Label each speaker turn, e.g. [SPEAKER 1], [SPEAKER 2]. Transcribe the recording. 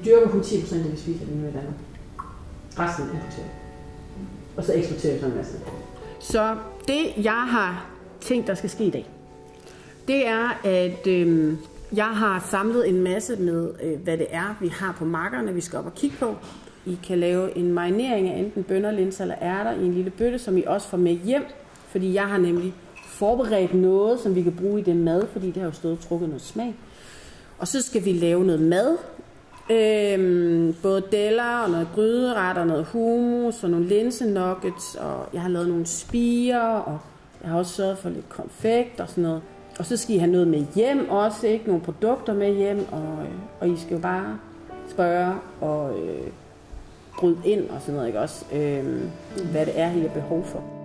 [SPEAKER 1] dyrker kun 10% af det, vi spiser lige nu i Danmark. Resten importerer. Og så eksporterer vi sådan en masse. Så det, jeg har tænkt, der skal ske i dag, det er, at jeg har samlet en masse med, hvad det er, vi har på markerne, vi skal op og kigge på. I kan lave en marinering af enten bønner, linser eller ærter i en lille bøtte, som I også får med hjem. Fordi jeg har nemlig forberedt noget, som vi kan bruge i det mad, fordi det har jo stået og trukket noget smag. Og så skal vi lave noget mad. Både deller og noget gryderet og noget hummus og nogle linsenuggets. Og jeg har lavet nogle spirer, og jeg har også sørget for lidt konfekt og sådan noget. Og så skal I have noget med hjem også, ikke? Nogle produkter med hjem, og I skal jo bare spørge og bryde ind og sådan noget, ikke også? Hvad det er, I har behov for.